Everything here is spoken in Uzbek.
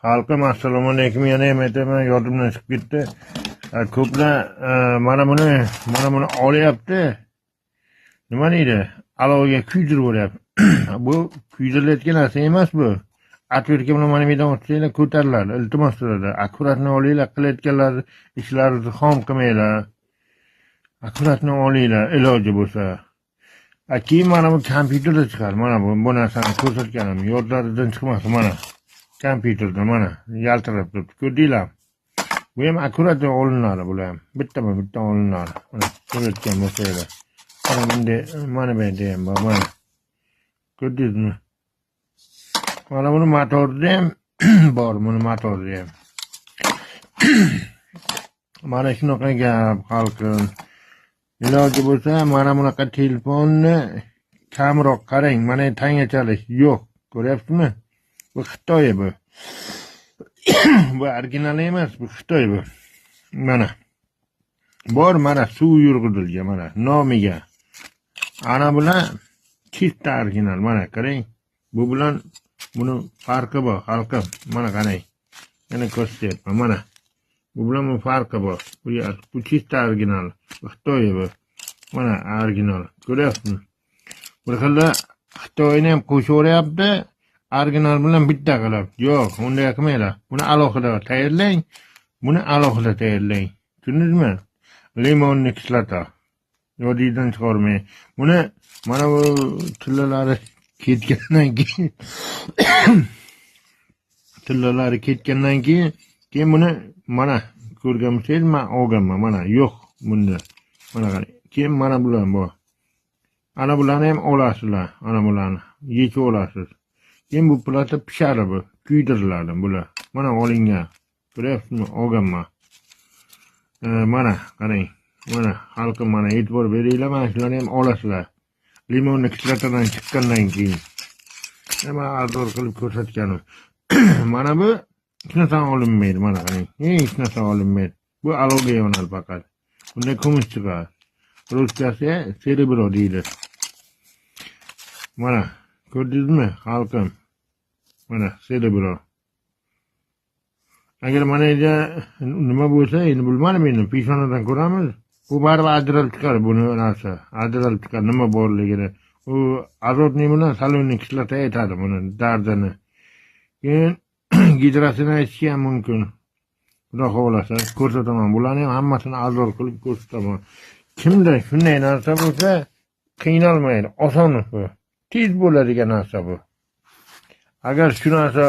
Xalqim assalomu alaykum, yana ham aytaman, yodimdan chiqib ketdi. Ko'plar mana buni olyapti. Nima deydi? Alovga kuydirib o'ryapti. Bu kuydirilayotgan narsa emas bu. Atverka bilan mana bu yerdan o'tsanglar ko'tariladi. Iltimos so'radi. Akkuratni olinglar, qilayotganlar ishlaringizni xom qilmanglar. Akkuratni olinglar, iloji bo'lsa. Keyin mana bu kompyuterda chiqar. Mana bu narsani ko'rsatganim yodlaridan chiqmas mana. Kompyuterda mana yaltirab turibdi. Ko'rdinglar? Bu ham akkurat olinadi bular ham. Bitta olinadi. Mana ko'rayotgan bo'lsanglar. Mana bu yerda ham bor, mana. Ko'rdingizmi? Mana buni motorida ham bor, buni motorida ham. Mana shunaqa gap xalqim. Iloji bo'lsa mana bunaqa telefonni kamroq qarang. Mana tangachalik yo'q. Ko'ryapsizmi? Bu Xitoy bu. Bu original emas, bu Xitoy bu. Mana. Bor mana suv yurg'izilgan mana nomiga. Ana bular chista original mana qarang. Bu bilan buni farqi bor xalqim. Mana qarang. Yana ko'rsatyapman mana. Bu bilan bu farqi bor. Bu chista original. Xitoy bu. Mana original. Ko'ryapsizmi? Bir xilda Xitoyni ham qo'shaveryapti. Original bilan bitta qilib. Yo'q, unday qilmanglar. Buni alohida tayyorlang. Buni alohida tayyorlang. Tushundingizmi? Limonli kislota. Yodingizdan chiqarmang. Buni mana bu tillalari ketgandan keyin buni mana ko'rgan bo'lsangiz men olganman. Mana yo'q bunda. Mana qarang. Keyin mana bular bor. Ana bularni ham olasizlar. Ana bularni yechib olasiz. Keyin bu plata pishadi bu. Kuydiriladi bular. Mana olingan. Ko'ryapsizmi? Olganman. Mana qarang. Mana xalqim mana e'tibor beringlar, mana shularni ham olasizlar. Limonni kislotadan chiqqandan keyin. Nima arzor qilib ko'rsatganim. Mana bu hech narsa olinmaydi, mana qarang. Hech narsa olinmaydi. Bu alovga yonadi faqat. Bunda kumush chiqadi. Ruschasi serebro deydi. Mana ko'rdingizmi xalqim? Mana serebro. Agar mana yerda nima bo'lsa, endi bilmadim, endi peshonadan ko'ramiz. Bu baribir ajralib chiqadi buni narsa. Ajralib chiqadi nima borligini. U azotni bilan salonniy kislota aytadi buni dardini. Keyin gidrasini aytishi ham mumkin. Xudo xohlasa ko'rsataman. Bularni ham hammasini azor qilib ko'rsataman. Kimda shunday narsa bo'lsa, qiynalmaydi. Oson bu. Tez bo'ladigan narsa bu. Agar shu narsa